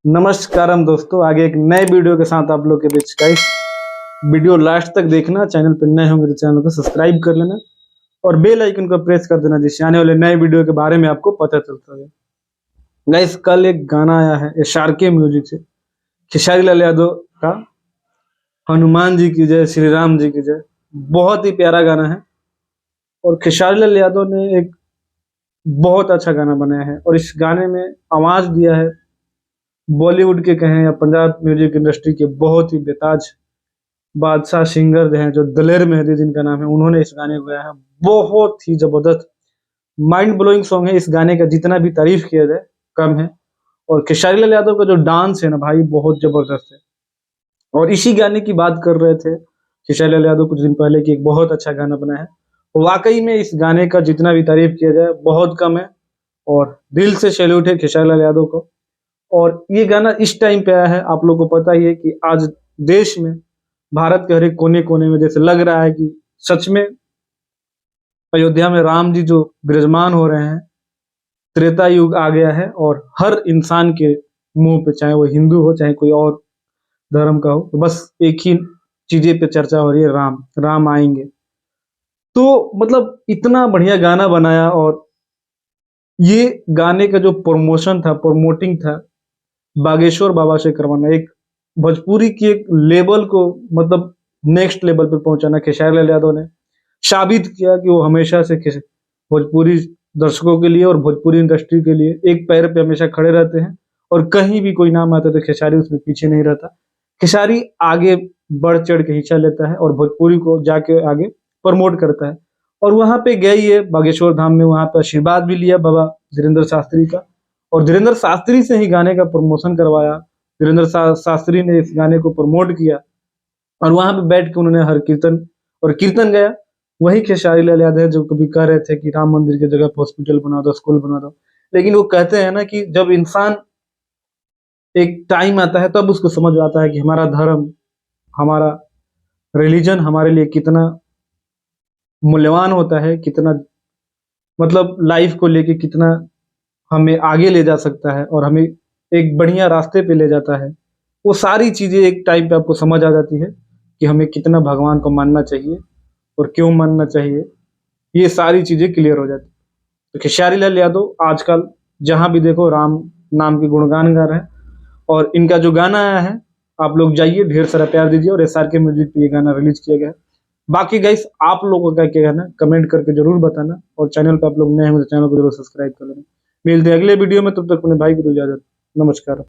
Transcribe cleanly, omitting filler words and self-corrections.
नमस्कारम दोस्तों, आगे एक नए वीडियो के साथ आप लोग के बीच गाइस। वीडियो लास्ट तक देखना, चैनल पर नए होंगे तो चैनल को सब्सक्राइब कर लेना और बेल आइकन को प्रेस कर देना, जिससे आने वाले नए वीडियो के बारे में आपको पता चलता है। गाइस, कल एक गाना आया है SRK म्यूजिक से, खेसारी लाल यादव का, हनुमान जी की जय, श्री राम जी की जय। बहुत ही प्यारा गाना है और खेसारी लाल यादव ने एक बहुत अच्छा गाना बनाया है और इस गाने में आवाज दिया है बॉलीवुड के कहें या पंजाब म्यूजिक इंडस्ट्री के बहुत ही बेताज बादशाह सिंगर हैं, जो दलेर मेहंदी जिनका नाम है, उन्होंने इस गाने को गाया है। बहुत ही जबरदस्त माइंड ब्लोइंग सॉन्ग है। इस गाने का जितना भी तारीफ किया जाए कम है। और खेसारी लाल यादव का जो डांस है ना भाई, बहुत जबरदस्त है। और इसी गाने की बात कर रहे थे खेसारी लाल यादव कुछ दिन पहले कि एक बहुत अच्छा गाना बनाया है। वाकई में इस गाने का जितना भी तारीफ किया जाए बहुत कम है और दिल से सैल्यूट है खेसारी लाल यादव को। और ये गाना इस टाइम पे आया है, आप लोग को पता ही है कि आज देश में, भारत के हर एक कोने कोने में जैसे लग रहा है कि सच में अयोध्या में राम जी जो विराजमान हो रहे हैं, त्रेता युग आ गया है और हर इंसान के मुंह पे, चाहे वो हिंदू हो चाहे कोई और धर्म का हो, तो बस एक ही चीजें पे चर्चा हो रही है, राम राम आएंगे। तो मतलब इतना बढ़िया गाना बनाया। और ये गाने का जो प्रमोशन था, प्रमोटिंग था, बागेश्वर बाबा से करवाना, एक भोजपुरी की एक लेवल को मतलब नेक्स्ट लेवल पे पहुंचाना खेसारी लाल यादव ने साबित किया कि वो हमेशा से भोजपुरी दर्शकों के लिए और भोजपुरी इंडस्ट्री के लिए एक पैर पे हमेशा खड़े रहते हैं। और कहीं भी कोई नाम आता है तो खेसारी उसमें पीछे नहीं रहता। खेसारी आगे बढ़ चढ़ के हिस्सा लेता है और भोजपुरी को जाके आगे प्रमोट करता है। और वहां पे गई है बागेश्वर धाम में, वहां पे आशीर्वाद भी लिया बाबा धीरेन्द्र शास्त्री का और धीरेन्द्र शास्त्री से ही गाने का प्रमोशन करवाया। धीरेन्द्र शास्त्री ने इस गाने को प्रमोट किया और वहां पे बैठ के उन्होंने हर कीर्तन और कीर्तन गाया। वही खेसारी लाल यादव जो कभी कह रहे थे कि राम मंदिर की जगह पे हॉस्पिटल बना दो, स्कूल बना दो, लेकिन वो कहते हैं ना कि जब इंसान एक टाइम आता है तब उसको समझ आता है कि हमारा धर्म, हमारा रिलीजन हमारे लिए कितना मूल्यवान होता है, कितना मतलब लाइफ को लेके कितना हमें आगे ले जा सकता है और हमें एक बढ़िया रास्ते पे ले जाता है। वो सारी चीजें एक टाइम पे आपको समझ आ जाती है कि हमें कितना भगवान को मानना चाहिए और क्यों मानना चाहिए। ये सारी चीजें क्लियर हो जाती है। तो खेसारी लाल यादव आजकल जहां भी देखो राम नाम के गुणगान गा रहे हैं। और इनका जो गाना आया है, आप लोग जाइए, ढेर सारा प्यार दीजिए। और SRK म्यूजिक पे ये गाना रिलीज किया गया है। बाकी गाइस, आप लोगों का क्या कहना कमेंट करके जरूर बताना और चैनल पे आप लोग नए हैं तो चैनल को जरूर सब्सक्राइब कर लेना। मिलते हैं अगले वीडियो में, तब तक अपने भाई को दो इजाजत। नमस्कार।